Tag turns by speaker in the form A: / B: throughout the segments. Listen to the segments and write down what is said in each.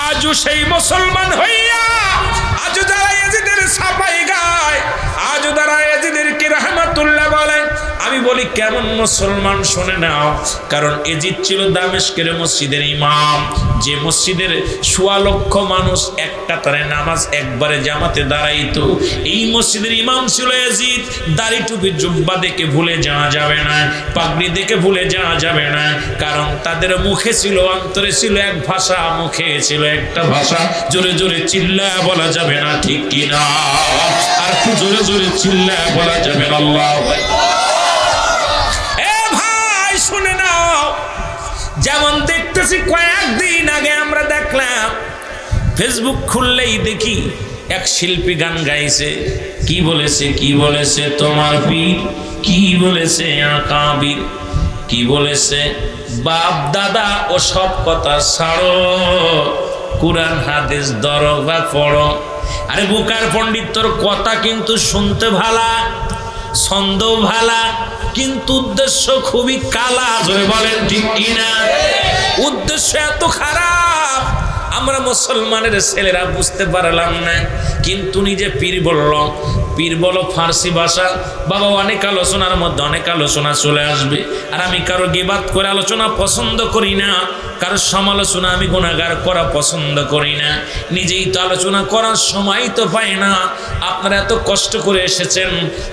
A: আজও সেই মুসলমান হইয়া আজও যারা ইয়াজিদের সাফাই গায়, আজও যারা ইয়াজিদেরকে রাহমাতুল্লাহ বলেন, আমি বলি কেমন মুসলমান শুনে নাও। কারণ এজিদ ছিল দামেস্কের মসজিদের ইমাম, যে মসজিদের ১৬ লক্ষ মানুষ একটা তারে নামাজ একবারে জামাতে দাঁড়াইতো। এই মসজিদের ইমাম ছিল এজিদ। দাড়ি টুপি জুব্বা দেখে ভুলে যাওয়া যাবে না, পাগড়ি দেখে ভুলে যাওয়া যাবে না। কারণ তাদের মুখে ছিল, অন্তরে ছিল এক ভাষা, মুখে ছিল একটা ভাষা। জোরে জোরে চিল্লায়া বলা যাবে না, ঠিক কিনা? আর একটু জোরে জোরে চিল্লায়া বলা যাবে না, আল্লাহু আকবার। শুনে নাও, যেমন দেখতেছি কয়েকদিন আগে আমরা দেখলাম ফেসবুক খুললেই দেখি এক শিল্পী গান গাইছে। কি বলেছে? কি বলেছে তোমার পীর? কি বলেছে আকাবির? কি বলেছে? বাপ দাদা ও সব কথা ছাড়ো, কুরআন হাদিস ধরো বা পড়ো। আরে বুকার পণ্ডিত, তোর কথা কিন্তু শুনতে ভালা, ছন্দ ভালা, কিন্তু উদ্দেশ্য খুবই কালা। জোরে বলেন ঠিক কিনা? উদ্দেশ্য এত খারাপ আমরা মুসলমানের ছেলেরা বুঝতে পারলাম না। কিন্তু নিজে পীর বলল, পীর বলো ফার্সি ভাষা। বাবা, অনেক আলোচনার মধ্যে অনেক আলোচনা চলে আসবে, আর আমি কারো গীবাত করে আলোচনা পছন্দ করি না, কারো সমালোচনা আমি গুনাহগার করা পছন্দ করি না। নিজেই তো আলোচনা করার সময় তো পাই না। আপনারা এত কষ্ট করে এসেছেন,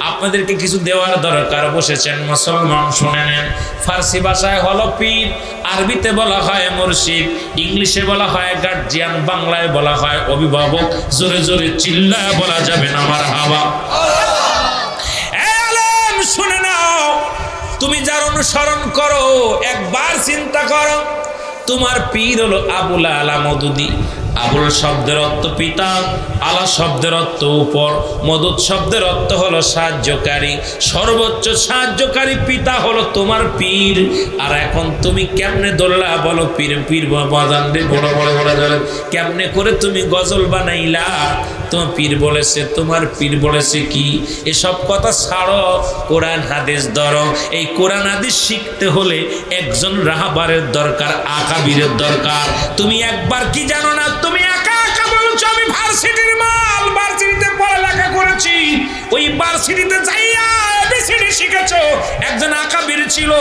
A: আপনাদেরকে কিছু দেওয়ার দরকার, বসেছেন। মুসলমান শুনে নেন, ফার্সি ভাষায় হলো পীর, আরবিতে বলা হয় মুর্শিদ, ইংলিশে বলা হয় গার্জিয়ান, বাংলায় বলা হয় অভিভাবক। জোরে জোরে চিল্লায় বলা যাবে না মারহাবা। শুনে নাও, তুমি যার অনুসরণ করো একবার চিন্তা করো, তোমার পীর হলো আবুল আলা মদুদি। আবুল শব্দের অর্থ পিতা, আলা শব্দের অর্থ উপর, মদুদ শব্দের অর্থ হলো সাহায্যকারী, সর্বোচ্চ সাহায্যকারী পিতা হলো তোমার পীর। আর এখন তুমি কেমনে দোল্লা বলো পীর পীর বাজান রে, বড় বড় বড় যাবে, কেমনে করে তুমি গজল বানাইলা? তোমার পীর বলেছে, তোমার পীর বলেছে কি? এসব কথা ছাড়ো, কোরআন হাদিস ধরো। এই কোরআন হাদিস শিখতে হলে একজন রাহবারের দরকার, আকাবিরের দরকার। তুমি একবার কি জানো না, তুমি একা একা বলছো আমি ভার্সিটির মাল, ভার্সিটিতে পড়ালেখা করেছি, ওই ভার্সিটিতে যাইয়া এবিসিডি শিখেছো। একজন আকাবির ছিল,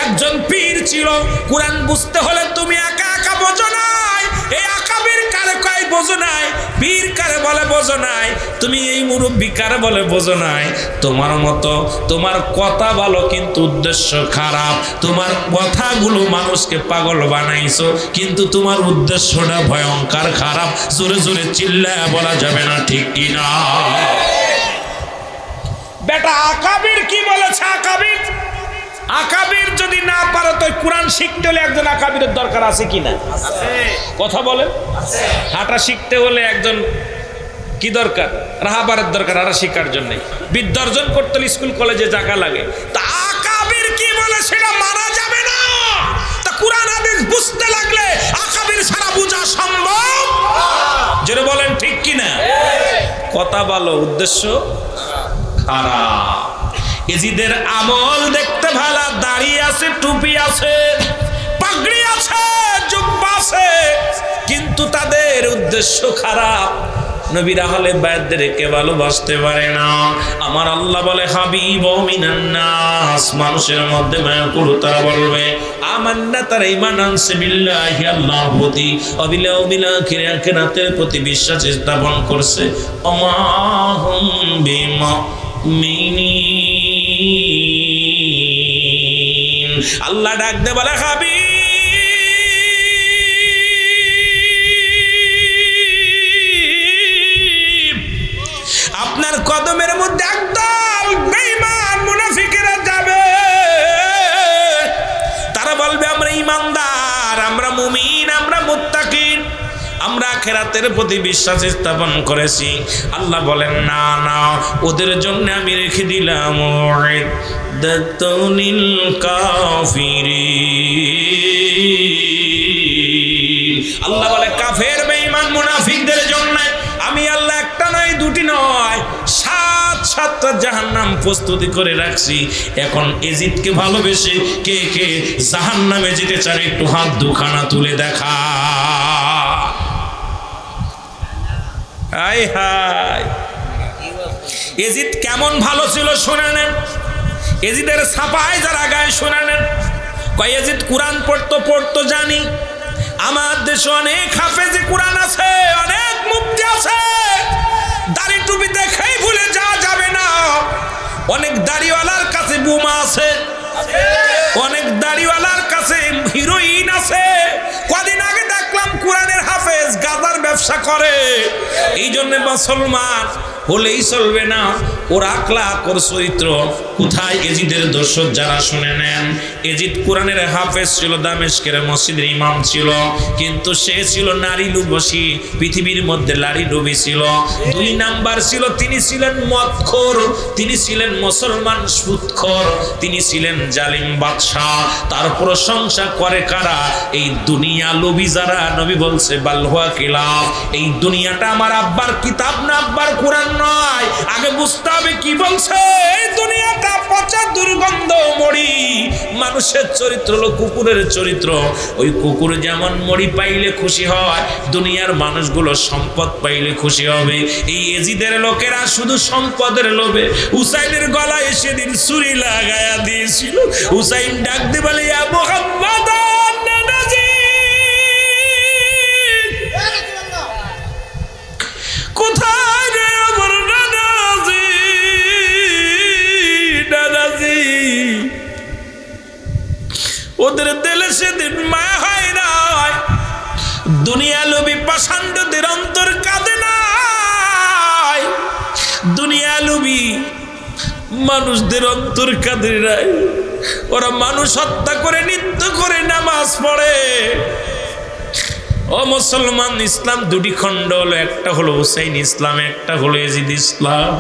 A: একজন পীর ছিল। কোরআন বুঝতে হলে তুমি একা একা বোঝো নাই। এই আকাবির কারে কয় বোঝো নাই, পীর কারে বলে বোঝো নাই, তুমি এই মুরব্বী কারে বলে বোঝো নাই। তোমার মতো তোমার কথা ভালো, কিন্তু উদ্দেশ্য খারাপ। তোমার কথাগুলো মানুষকে পাগল বানাইছো, কিন্তু তোমার উদ্দেশ্যটা ভয়ঙ্কর খারাপ। জোরে জোরে চিল্লায় বলা যাবে না, ঠিক কিনা? বেটা আকাবির কি বলেছে? আকাবির, আকাবির যদি না পারো তো কোরআন শিখতে হলে একজন আকাবিরের দরকার আছে কিনা? কথা বলেন। হাঁটা শিখতে হলে একজন কি দরকার? রাহাবারের দরকার হাঁটা শিখার জন্য। বিদ্যা অর্জন করতে হলে স্কুল কলেজে জায়গা লাগে। তা আকাবির কি বলে সেটা মানা যাবে না। তা কোরআন হাদিস বুঝতে লাগলে আকাবির ছাড়া বোঝা সম্ভব? যেটা বলেন ঠিক কিনা? কথা ভালো, উদ্দেশ্য খারাপ। এজিদের আমল দেখতে ভালো, দাড়ি আছে, টুপি আছে, পাগড়ি আছে, জুব্বা আছে, কিন্তু তাদের উদ্দেশ্য খারাপ। নবীরা হলে বায়দেরকে ভালোবাসতে পারে না। আমার আল্লাহ বলে হাবিব মিনান নাস, মানুষের মধ্যে মায়া করু, তারা বলবে আমান্না, তারা ঈমান আনছে বিল্লাহি, আল্লাহর প্রতি, অবিলা বিল আখিরাতের প্রতি বিশ্বাস স্থাপন করছে। অমাহুম বিমুমিনিন। আল্লাহ ডাক দে বলে হাবিব, আপনার কদমের মধ্যে একদল বেঈমান মুনাফিকেরা যাবে। তারা বলবে আমরা ঈমানদার, আমরা মুমিন, আমরা মুত্তাকিন, আমরা আখিরাতের প্রতি বিশ্বাস স্থাপন করেছি। আল্লাহ বলেন না না, ওদের জন্য আমি রেখে দিলাম উইদ্দাতুল কাফিরিন। আল্লাহ বলে কাফের বেঈমান মুনাফিকদের জন্য আমি আল্লাহ একটা নয়, দুটি নয়, 7-7টা জাহান্নাম প্রস্তুতি করে রাখছি। এখন এজিদকে ভালোবেসে কে কে জাহান্নামে যেতে চান একটু হাত দুখানা তুলে দেখা। হায় হায়। এজিদ কেমন ভালো ছিল শুনে নেন, এজিদের ছাপায় যারা গায়ে শুনে নেন। কয় এজিদ কোরআন পড়তো জানি, আমার দেশে অনেক হাফেজি কোরআন আছে, অনেক মুফতি আছে, দাড়ি টুপি দেখেই ভুলে যাওয়া যাবে না। অনেক দাড়িওয়ালার কাছে বোমা আছে, অনেক দাড়িওয়ালার কাছে হিরোইন আছে। কদিন আগে দেখলাম কোরআনের হাফেজ গাজার ব্যবসা করে। এই জন্য মুসলমান হলেই চলবে না, ওর আখলাক ওর চরিত্র কোথায়। এজিদের দর্শক যারা শুনে নেন, এজিদ কোরআনের হাফেজ ছিল, দামেস্কের মসজিদের ইমাম ছিল, কিন্তু সে ছিল নারী লুবসী, পৃথিবীর মধ্যে নারী লুবি ছিল। 2 নাম্বার ছিল, তিনি ছিলেন মদখোর, তিনি ছিলেন মুসলমান সুদখোর, তিনি ছিলেন জালিম বাদশাহ। তার প্রশংসা করে কারা? এই দুনিয়া লোভী যারা। নবী বলছে বালহুয়া কিলাব, এই দুনিয়াটা আমার আব্বার কিতাব না, আব্বার কোরআন নয়। আগে বুঝতে হবে কি বলছে। এই দুনিয়াটা পচা দুর্গন্ধ মরি। মানুষের চরিত্র হলো কুকুরের চরিত্র। ওই কুকুর যেমন মরি পাইলে খুশি হয়, দুনিয়ার মানুষগুলো সম্পদ পাইলে খুশি হবে। এই এজিদের লোকেরা শুধু সম্পদের লোভে হুসাইনের গলায় সেদিন ছুরি লাগায়া দিয়েছিল। হুসাইন ডাক দিয়ে বলে, ইয়া মুহাম্মদ, কোথায় রে আমার নানাজি, নানাজি। ওদের দিলে সেদিন মায়া হয় নাই। দুনিয়া লোভী পাষাণ্ডদের অন্তর কাঁদে নাই, দুনিয়া লোভী মানুষদের অন্তর কাঁদে নাই। ওরা মানুষ হত্যা করে, নৃত্য করে, নামাজ পড়ে। ও মুসলমান, ইসলাম 2টি খণ্ড হলো, একটা হলো হুসাইন ইসলাম, একটা হলো এজিদ ইসলাম।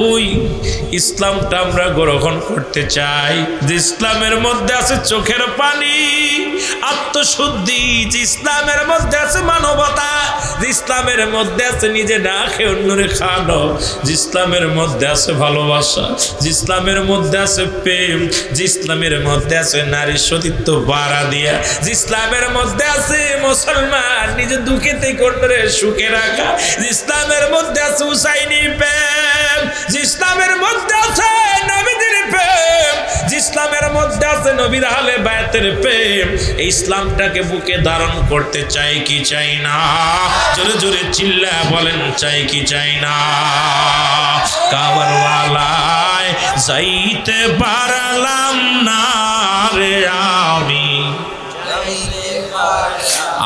A: ওই ইসলামটা আমরা গ্রহণ করতে চাই যে ইসলামের মধ্যে আছে চোখের পানি, আত্মশুদ্ধি, যে ইসলামের মধ্যে আছে মানবতা, যে ইসলামের মধ্যে আছে নিজে না খেয়ে অন্যরে খাওয়ানো, যে ইসলামের মধ্যে আছে ভালোবাসা, যে ইসলামের মধ্যে আছে প্রেম, যে ইসলামের মধ্যে আছে নারীর সতীত্ব বাড়া দিয়া, যে ইসলামের মধ্যে আছে মুসলমান নিজে দুঃখে থেকে অন্যরে সুখে রাখা, যে ইসলামের মধ্যে আছে হুসাইনি প্রেম, যে ইসলামের মধ্যে আছে নবীদের প্রেম, যে ইসলামের মধ্যে আছে নবীর আহলে বায়াতের প্রেম। এই ইসলামটাকে বুকে ধারণ করতে চাই কি চাই না? জোরে জোরে চিল্লা বলেন, চাই কি চাই না? কাওয়ারওয়ালায় যাইতে পারলাম না রে আমি,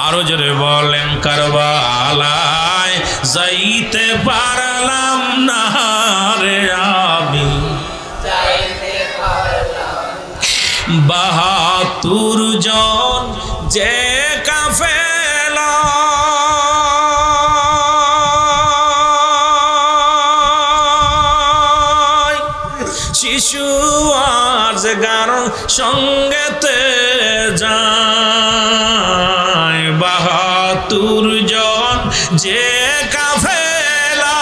A: আরো জোরে বলেন, কারবালায় যাইতে পারলাম না রে আমি। 72 জন যে কাফেলা, শিশু আর 11 সঙ্গেতে যায়। 72 জন যে কাফেলা,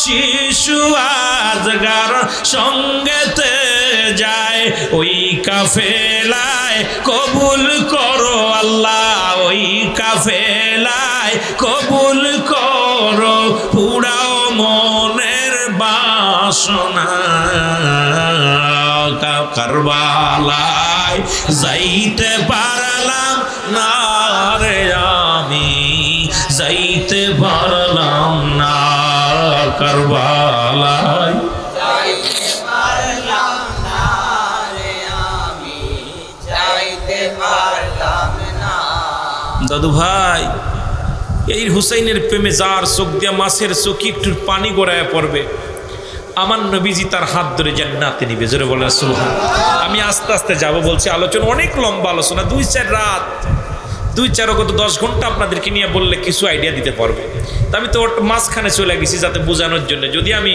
A: শিশু আর 11 সঙ্গেতে যায়। ওই কাফেলায় কবুল করো আল্লাহ, ওই কাফেলায় কবুল করো, পুরাও মনের বাসনা। কারবালায় যাইতে পারলাম না রে আমি, যাইতে পারলাম না কারবালায়। দাদু ভাই, এই হুসাইনের প্রেমে যার চোখ দিয়া মাছের চোখে একটু পানি গড়ায় পড়বে, আমার নবীজি তার হাত ধরে জান্নাতে নিবে। জোরে বলে সুবহানাল্লাহ। আমি আস্তে আস্তে যাব, বলছি আলোচনা অনেক লম্বা আলোচনা, 2-4 রাত, 2-4 কত 10 ঘন্টা আপনাদেরকে নিয়ে বললে কিছু আইডিয়া দিতে পারবে। তা আমি তো মাঝখানে চলে গেছি যাতে বোঝানোর জন্য। যদি আমি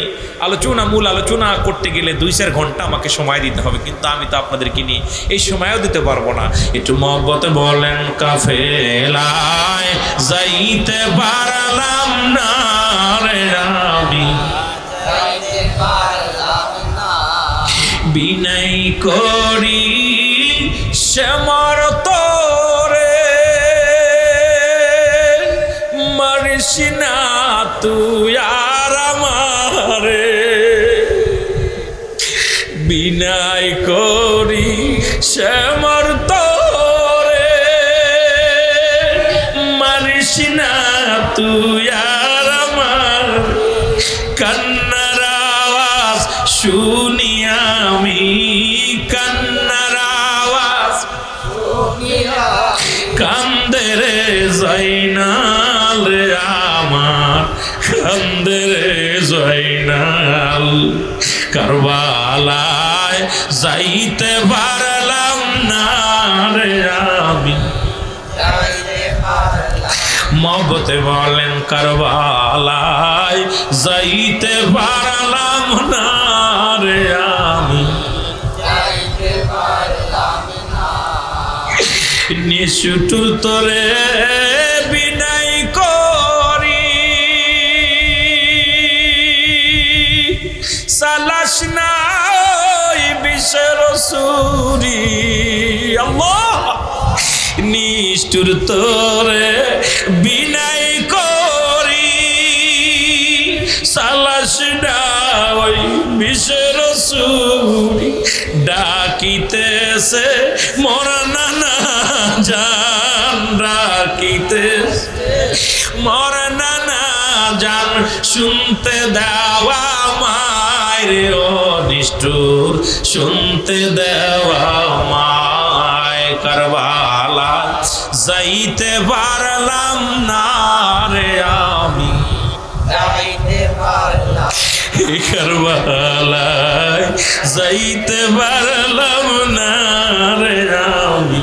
A: মূল আলোচনা করতে গেলে 2-4 ঘন্টা আমাকে সময় দিতে হবে, কিন্তু আমি তো আপনাদেরকে নিয়ে এই সময়ও দিতে পারবো না। একটু মহব্বতে বলেন, কাফেলায় যাইতে পারলাম না রে আমি, বিনয় করি শ্যামার তোরে, মারি করিস না তুই আর আমারে, বিনয় করি শ্যামর তোরে, মারিস না তুই আর আমার কান্নার আওয়াজ শুনি আমি, কান্নার আওয়াজ কান্দে রে জয়নাল রে আমার, কান্দে রে জয়নাল। কারবালায় যাইতে পারলাম না রে আমি, মহব্বতে বলেন কারবালায় যাইতে পারলাম না রে আমি, নিশুটুর তোরে বিনয় করি সালাস না বিষের সুরি, আল্লাহ নিষ্ঠুর তোরে বিনয় করি সালাস না ওই বিষের সুরি, ডাকিতেছে মোর নানা জান, ডাকিতেছে মোর নানা জান, শুনতে দেওয়া মায়ের ও নিষ্ঠুর, শুনতে দেওয়া মায়। কারবালা যাইতে পারলাম না রে আমি, কারবালায় যাইতে পারলাম না রে আমি,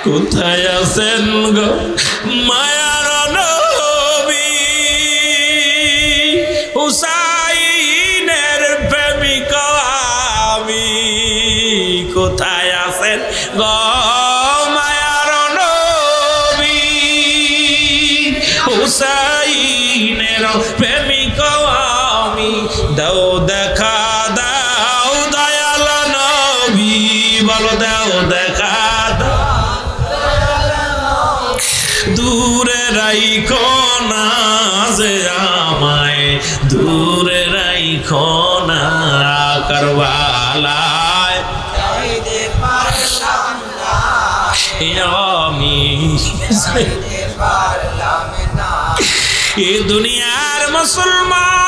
A: কোথায় আছেন গো মায়ার নবী, হুসাইনের প্রেমিক আমি, কোথায় আছেন গো মায়ার নবী, হুসাইনের প্রেমিক আমি, দাও দেখা দাও দয়াল নবী, বলো দাও দেখা দূরে রাইখো না যে আমায়, দূরে রাইখো না। কারবালায় আমি এ দুনিয়ার মুসলমান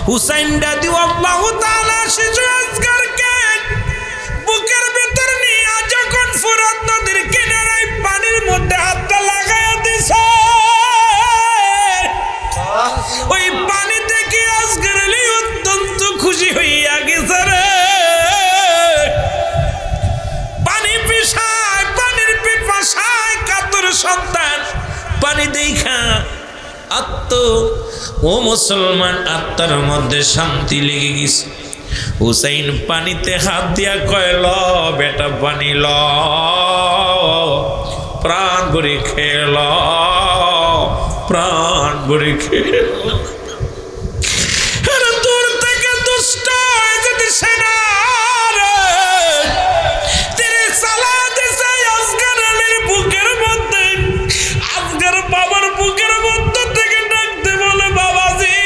A: হুসাইন দাদি আল্লাহু তাআলা শিশু আসগরকে বুকের ভিতর নিয়ে যখন ফুরাত নদীর কিনারায় পানির মধ্যে হাতটা লাগায়া দিছে, ওই পানি থেকে আসগর আলী অত্যন্ত খুশি হইয়া গেছে রে। পানি পিছায়, পানির পিপাসায় কাতর সন্তান পানি দেখা ও মুসলমান আত্মার মধ্যে শান্তি লেগে গেছে। হুসাইন পানিতে হাত দিয়া কইল, বেটা পানি ল, প্রাণ ভরে খেল, প্রাণ ভরে খেল। দূর থেকে দুষ্ট যদি সেনা তিনি চালা দিছে আসগর আলীর বুকের মধ্যে, আসগর বাবার বুকের মধ্যে থেকে ডাকতে বলে, বাবাজি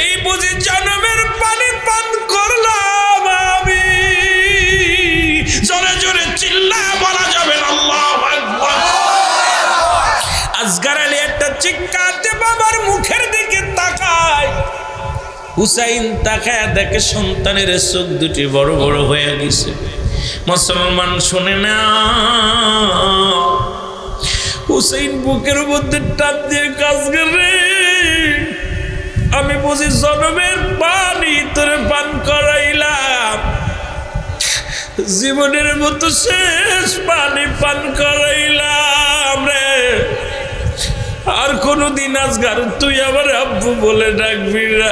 A: এই বুঝি জন্মের পানি পান করলাম আমি। জোরে জোরে চিল্লা বলা যাবে আল্লাহু আকবার। আসগর আলী একটা চিৎকার দিয়ে বাবার মুখের দিকে তাকায়। হুসাইন তাকায় দেখে সন্তানের চোখ দুটি বড় বড় হয়ে গেছে। মুসলমান শুনে না, হুসাইন বুকের মধ্যে টাপ দিয়ে কাজ করে, আমি বুঝি জন্মের পানি তোরে পান করাইলাম, জীবনের মতো শেষ পানি পান করাইলাম রে। আর কোনদিন আসগর তুই আমার আব্বু বলে ডাকবি না।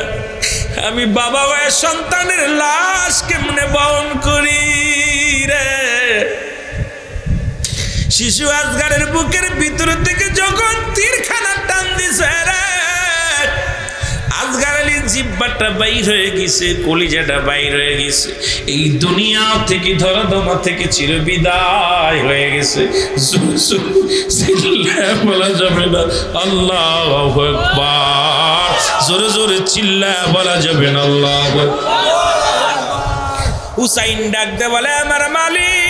A: আমি বাবা ভাইয়ের সন্তানের লাশ কেমনে বহন করি রে। শিশু আজগারের বুকের ভিতর থেকে যখন তীরখানা টান দিছে রে, আজগার আলীর জিহ্বাটা বাইর হয়ে গেছে, কলিজাটা বাইর হয়ে গেছে, এই দুনিয়া থেকে ধরাধামা থেকে চিরবিদায় হয়ে গেছে। বলা যাবে না আল্লাহু আকবার, জোরে জোরে চিল্লায় বলা যাবে না আল্লাহু আকবার। হুসাইন ডাক দে বলে আমার মালিক,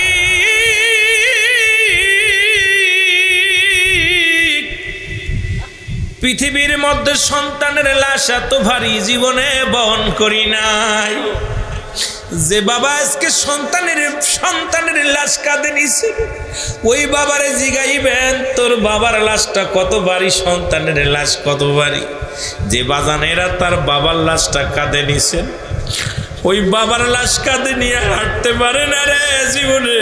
A: পৃথিবীর মধ্যে সন্তানের লাশ এত ভারী জীবনে বহন করি নাই। যে বাবা আজকে সন্তানের লাশ কাঁধে নিছে, ওই বাবারে জিগাইবেন তোর বাবার লাশটা কত ভারী, সন্তানের লাশ কত ভারী। যে বাজানেরা তার বাবার লাশটা কাঁধে নিছেন, ওই বাবার লাশ কাঁধে নিয়ে হাঁটতে পারে না রে জীবনে।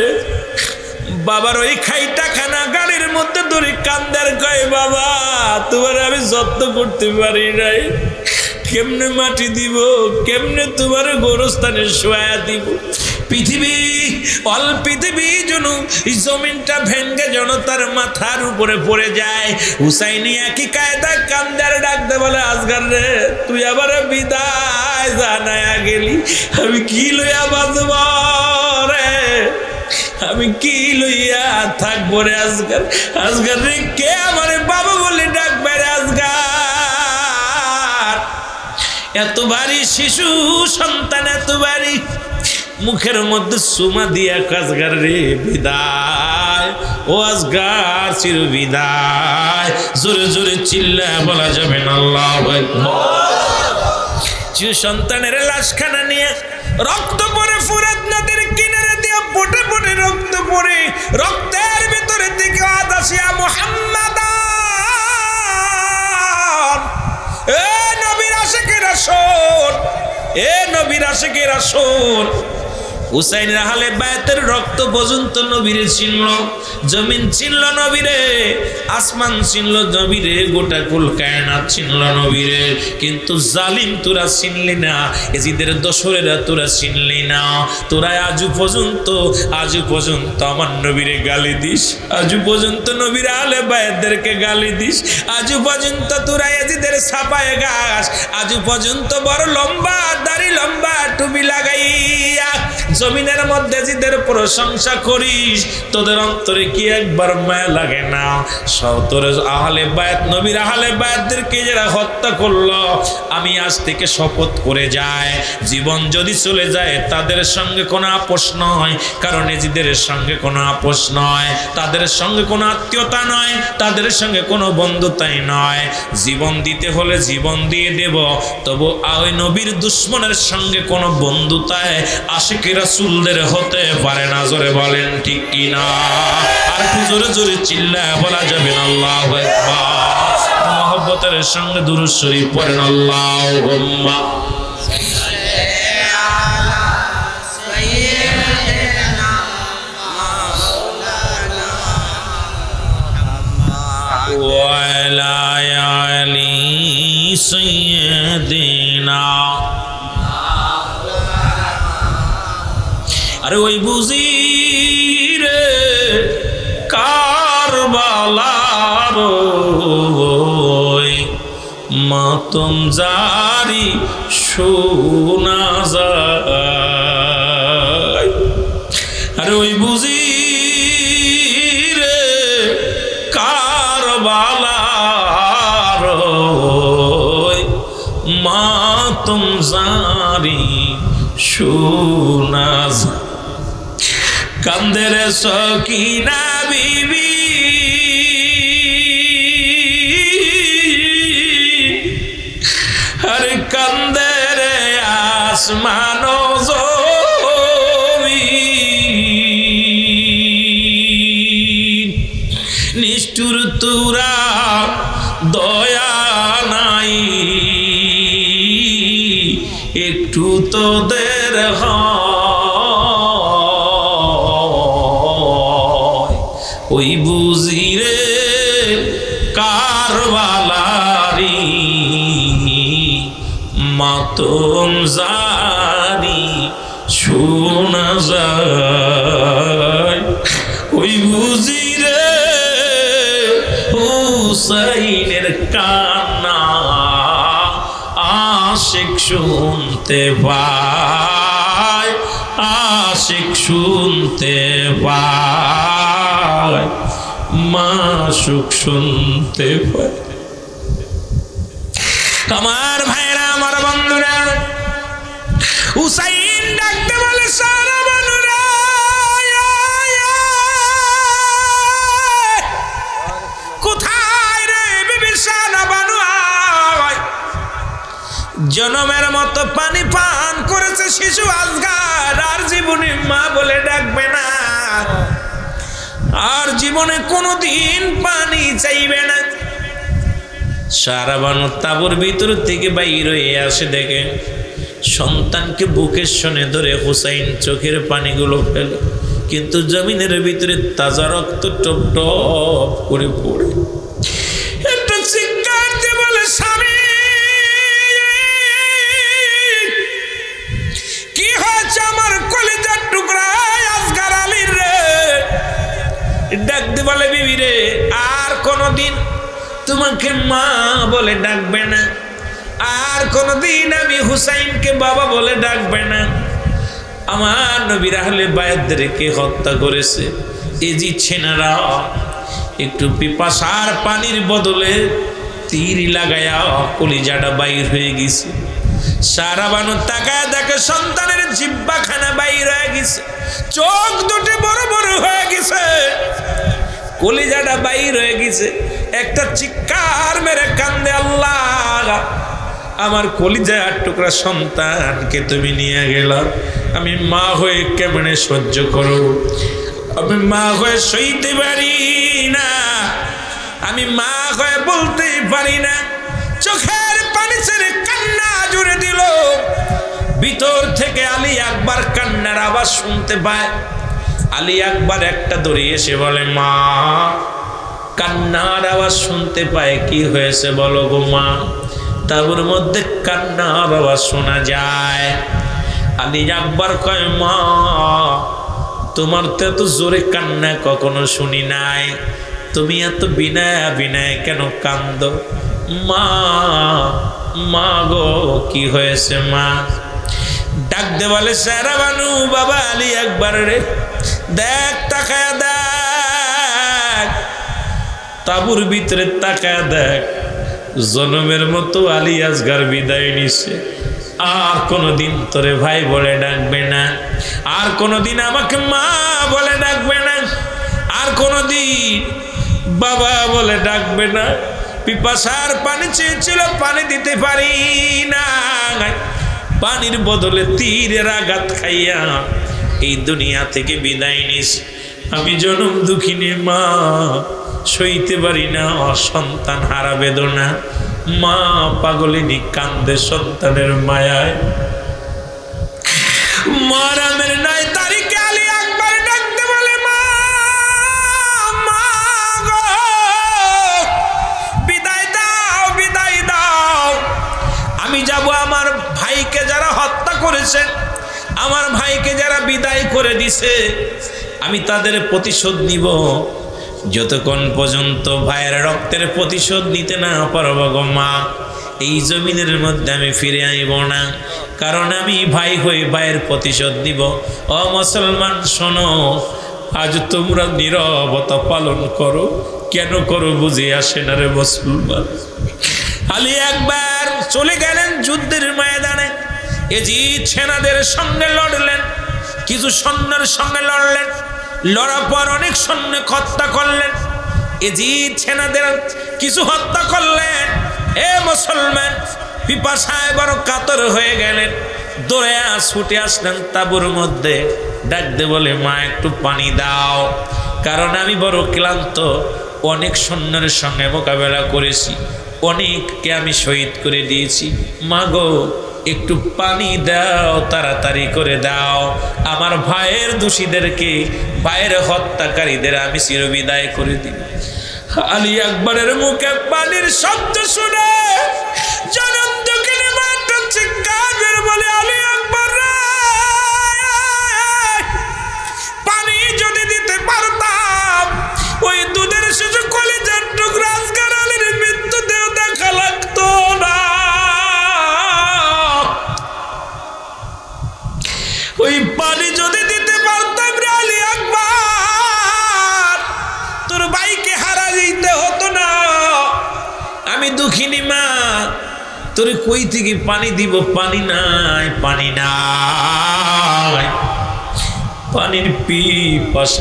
A: বাবার ওই খাইটা খানা গাড়ির মধ্যে ধরে কান্দার কয় বাবা তোমার আমি যত্ন করতে পারি নাই, কেমনে মাটি দিব, কেমনে তোমার গোরস্থানে শোয়া দিব। পৃথিবী যেন জমিনটা ভেঙ্গে যেন তার মাথার উপরে পড়ে যায়। হুসাইনি একই কায়দা কান্দার ডাকতে বলে আজগার রে তুই আবার বিদায় জানায়া গেলি, আমি কি লইয়া বাঁচব রে, আমি কি লইয়া থাকবো রে আজগার। আজগার রে কে আমার বাবা বলে ডাকবে রে আজগার। এত ভারী শিশু সন্তান, এত ভারী, মুখের মধ্যে সুমা দিয়া আজগার রে বিদায়, ও আজগার চির বিদায়। জোরে জোরে চিল্লায় বলা যাবে না আল্লাহু আকবার। শিশু সন্তানের লাশখানা নিয়ে রক্ত পড়ে ফুরাত নদীর কিনারে দিয়ে পটে পটে রক্ত পড়ে, রক্তের ভিতরে থেকে আদাসিয়া মুহাম্মাদ, এ নবীর আশিকেরা শোন, এ নবীর আশিকেরা শোন। হুসাইনের আহলে বায়াতের রক্ত পর্যন্ত নবীরে চিনল, জমিন চিনল নবীরে, আসমান চিনল নবীরে, গোটা কুল কায়নাত চিনল নবীরে। কিন্তু জালিম তোরা চিনলি না, এজিদের দোসরেরা তোরা চিনলি না। তোরা আজও পর্যন্ত আমার নবীরে গালি দিস, আজও পর্যন্ত নবীর আহলে বায়াতদেরকে গালি দিস, আজও পর্যন্ত তোরা এজিদের ছাপায় গাছ, আজও পর্যন্ত বড় লম্বা দাড়ি, লম্বা টুপি লাগাইয়া জমিনের মধ্যে জিদের প্রশংসা করিস, তোদের অন্তরে কি একবার মায়া লাগে না? তোর আহলে বায়াত, নবীর আহলে বায়াতদেরকে যারা হত্যা করলো, আমি আজ থেকে শপথ করে যাই, জীবন যদি চলে যায় তাদের সঙ্গে কোনো আপোষ নয়, কারণ এজিদের সঙ্গে কোনো আপোষ নয়, তাদের সঙ্গে কোনো আত্মীয়তা নয়, তাদের সঙ্গে কোনো বন্ধুতাই নয়। জীবন দিতে হলে জীবন দিয়ে দেব, তবু ওই নবীর দুশ্মনের সঙ্গে কোনো বন্ধুতায় আশিকি রাসূলদের হতে পারে না। জোরে বলেন ঠিক কিনা? আর একটু জোরে জোরে চিল্লায় বলা যাবে না আল্লাহু আকবার। মহব্বতের সঙ্গে দুরূদ শরীফ পড়েন আল্লাহুম্মা ওয়া আলা আলি সাইয়্যিদিনা। আরে ওই বুঝি রে কারবালার মাতম জারি শোনা যায়। আরে ওই বুঝি রে কারবালার মাতম জারি শোনা যায়। কান্দের সকিনা বিবি, হর কান্দের আসমান জমিন, নিষ্ঠুর তুরা দয়া নাই, একটু তোদের ওই বুঝি রে কারবালারি মাতম জারি শোনা যায়। ওই বুঝি রে হুসাইনের কান্না আশিক শুনতে পায়, আশিক শুনতে পায়, মাশুক শুনতে পায়। আমার ভাইরা, আমার বন্ধুরা, হুসাইন ডাকতে বলে সারা বানুরা, কোথায় রে বিবি সারা বানু? জনমের মতো পানি পান করেছে শিশু আজগার, আর জীবনে মা বলে ডাকবে না, আর জীবনে কোনোদিন পানি চাইবে না। সারা বানু তাঁবুর ভিতর থেকে বাইর হয়ে আসে, দেখে সন্তানকে বুকের সনে ধরে হুসাইন চোখের পানিগুলো ফেলে, কিন্তু জমিনের ভিতরে তাজা রক্ত টপ টপ করে পড়ে। একটা চিৎকার দিয়ে বলে, স্বামী কি হয়েছে আমার কলিজার টুকরা আজগার আলীর রে? ডাক দিয়ে বলে, বিবি রে, আর কোনদিন তোমাকে মা বলে ডাকবে না, আর কোনদিন আমি হুসাইনকে বাবা বলে ডাকবে না। আমার নবীর আহলে বায়াতদেরকে হত্যা করেছে এজি ছেনারা একটু পিপাসার পানির বদলে তীর লাগায়া কলিজাটা বাইর হয়ে গেছে। সারা বানু তাকায় দেখে সন্তানের জিহ্বাখানা বাইর হয়ে গেছে, চোখ দুটি বড় বড় হয়ে গেছে, কলিজাটা বাইর হয়ে গেছে। একটা চিৎকার মেরে কান্দে, আল্লাহ আমার কলিজার টুকরা সন্তানকে তুমি নিয়ে গেলা, আমি মা হয়ে কেমনে সহ্য করো? আমি মা হয়ে সইতে পারি না, আমি মা হয়ে বলতে পারি না। চোখের পানি ছেড়ে কান্না জুড়ে দিল। ভিতর থেকে আলী আকবর কান্নার আওয়াজ শুনতে পায়। আলী আকবর একটা দড়ি এসে বলে, মা কান্নার আওয়াজ শুনতে পায়, কি হয়েছে বলো গো মা? তাঁবুর মধ্যে কান্নার আওয়াজ শোনা যায়। আলী আকবর কয়, মা তোমার তো এত জোরে কান্না কখনো শুনি নাই, তুমি এত বিনয় বিনয় কেন কান্দ? মা মা গো কি হয়েছে মা? ডাক দে বলে, সারা বানু বাবা আলী আকবর রে, দেখ তাকায়া দেখ, তাঁবুর ভিতরে তাকায়া দেখ, জনমের মতো আলী আসগার বিদায় নিছে। আর কোনদিন তোরে ভাই বলে ডাকবে না, আর কোনদিন আমাকে মা বলে ডাকবে না, আর কোনদিন বাবা বলে ডাকবে না। পিপাসার পানি চেয়েছিল, পানি দিতে পারি না, পানির বদলে তীরের আঘাত খাইয়া এই দুনিয়া থেকে বিদায় নিস। আমি জনম দুঃখিনী মা, সইতে পারি না অসন্তান হারা বেদনা। মা পাগলিনী কান্দে সন্তানের মায়ায়। মরামের নাই তারিখে আলী আকবর ডাকতে বলে, মা মা গো বিদায় দাও, বিদায় দাও। আমি যাব আমার ভাইকে যারা হত্যা করেছে, আমার ভাইকে যারা বিদায় করে দিছে, আমি তাদের প্রতিশোধ নিব। যতক্ষণ পর্যন্ত ভাইয়ের রক্তের প্রতিশোধ নিতে না পারব গো মা, এই জমিনের মধ্যে আমি ফিরে আইব না, কারণ আমি ভাই হয়ে ভাইয়ের প্রতিশোধ দিব। ও মুসলমান শোনো, আজ তোমরা নীরবতা পালন করো, কেন করো বুঝে আসে না রে মুসলমান। আলী একবার চলে গেলেন যুদ্ধের ময়দানে, এজিদ সেনাদের সঙ্গে লড়লেন, কিছু সৈন্যের সঙ্গে লড়লেন, লড়ার পর অনেক সৈন্য হত্যা করলেন। এজিদ সেনাদের কিছু হত্যা করলেন। এ মুসলমান পিপাসায় বড় কাতর হয়ে গেলেন, দৌড়ে ছুটে আসলেন তাঁবুর মধ্যে। ডাকতে বলে, মা একটু পানি দাও, কারণ আমি বড় ক্লান্ত, অনেক সৈন্যের সঙ্গে মোকাবেলা করেছি, অনেককে আমি শহীদ করে দিয়েছি। মা গো একটু পানি দাও, তাড়াতাড়ি করে দাও, আমার ভাইয়ের দোষীদেরকে, ভাইয়ের হত্যাকারীদের আমি চিরবিদায় করে দিই। আলী আকবরের মুখে পানির শব্দ শুনে জনম দুঃখিনী মাটা চিৎকার করে বলে, আলী আকবর পানি যদি দিতে পারতাম, ওই দুধের শিশু কলিজার টুকরা আসগার আলীর তোরে কই থেকে পানি দিব? পানি নাই, পানি নাই, পানির পিপাসা